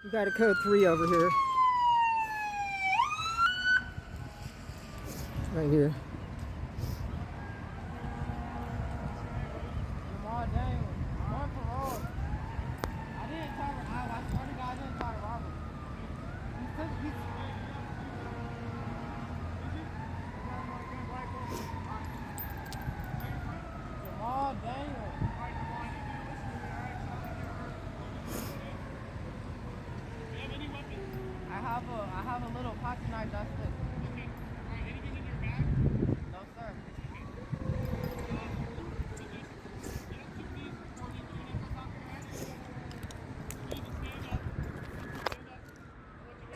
We got a code 3 over here. Right here. I have a little pocket knife, that's it. Okay. Alright, anything in your bag? No, sir.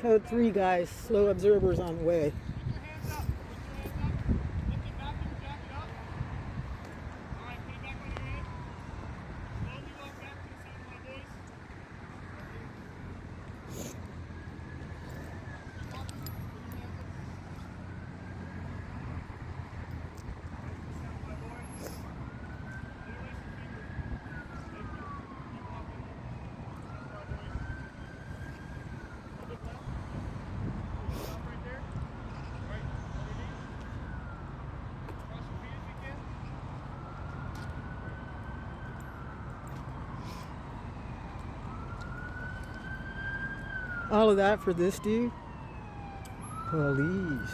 Code 3, guys. Slo Observer's on the way. Put your hands up. Put your hands up. Lift it back in your jacket up. Alright, put it back on your head. Slowly walk back to the side of my voice. All of that for this dude? Police.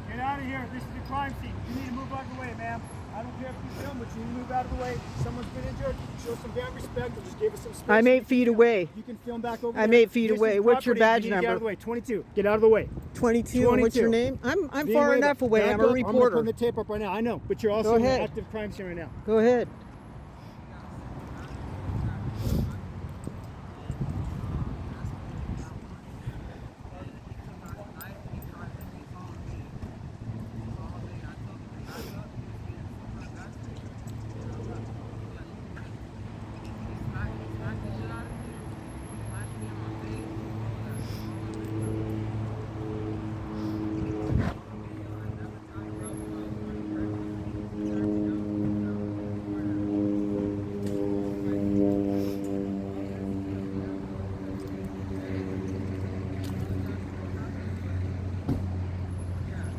Get out of here. This is the crime scene. You need to move out of the way, ma'am. I don't care if you film, but you need to move out of the way. Someone's been injured. Show some damn respect and just give us some space. I'm 8 feet away. You can film back over I'm there. 8 feet away. What's your badge You need to get out of number? the way. 22. Get out of the way. 22. And what's your name? I'm far enough away. I'm a I'm reporter. putting the tape up right now. I know, but you're also in an ahead. active crime scene right now. Go ahead.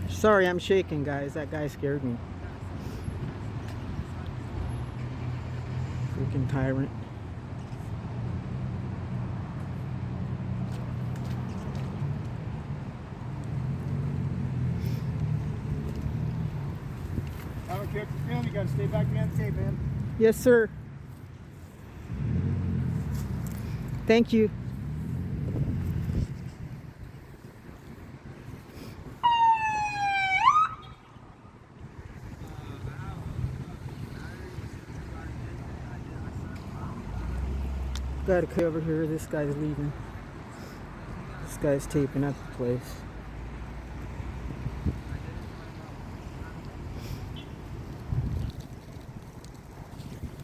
Sorry, I'm shaking, guys. That guy scared me. Freaking tyrant. I don't care if you film. You got to stay back behind the tape, man. Yes, sir. Thank you. Got a car over here. This guy's leaving. This guy's taping up the place.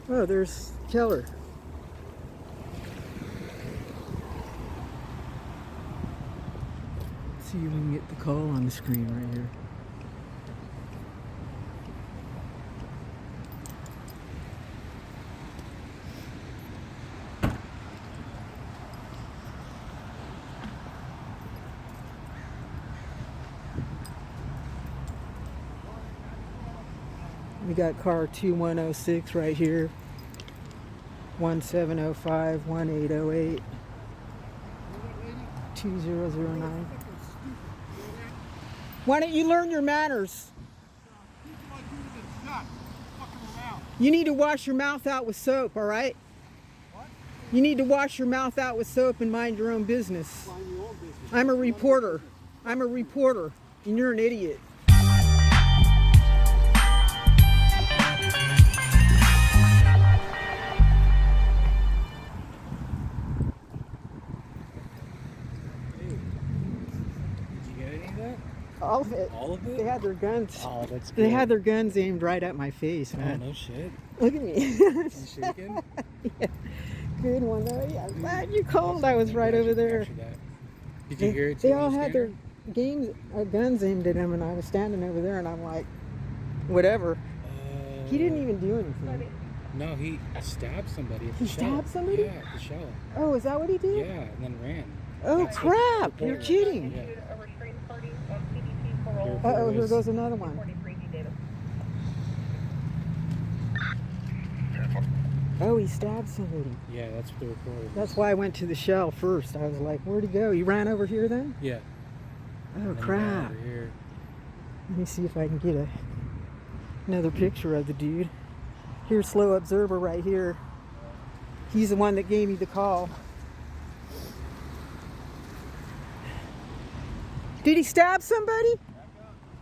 Oh, there's Keller. Let's see if we can get the call on the screen right here. We got car 2106 right here. 1705 1808 2009. Why don't you learn your manners? You need to wash your mouth out with soap, all right? What? You need to wash your mouth out with soap and mind your own business. Mind your own business. I'm a reporter. I'm a reporter, and you're an idiot. All of it. All of it? They had their guns. Oh, that's good. They had their guns aimed right at my face, man. Oh, no shit. Look at me. You shaking? Yeah. Good one though. Yeah, I'm glad you called. I was right over there. Did you hear it? They all had their. guns aimed at him, and I was standing over there, and I'm like, whatever. He didn't even do anything. No, he stabbed somebody. At He the shell. stabbed somebody? Yeah, at the shell. Oh, is that what he did? Yeah, and then ran. Oh, That's what crap. the You're report was. kidding. Yeah. A restraint party on CDT parole. Uh-oh, here goes another one. 43 Davis. Oh, he stabbed somebody. Yeah, that's what the report was. That's why I went to the shell first. I was like, where'd he go? He ran over here then? Yeah. Oh, And then crap. over here. Let me see if I can get another picture of the dude. Here's Slo Observer right here. He's the one that gave me the call. Did he stab somebody?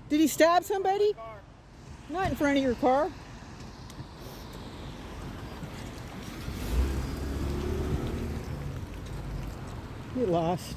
Did he stab somebody? Not in front of your car. Get lost.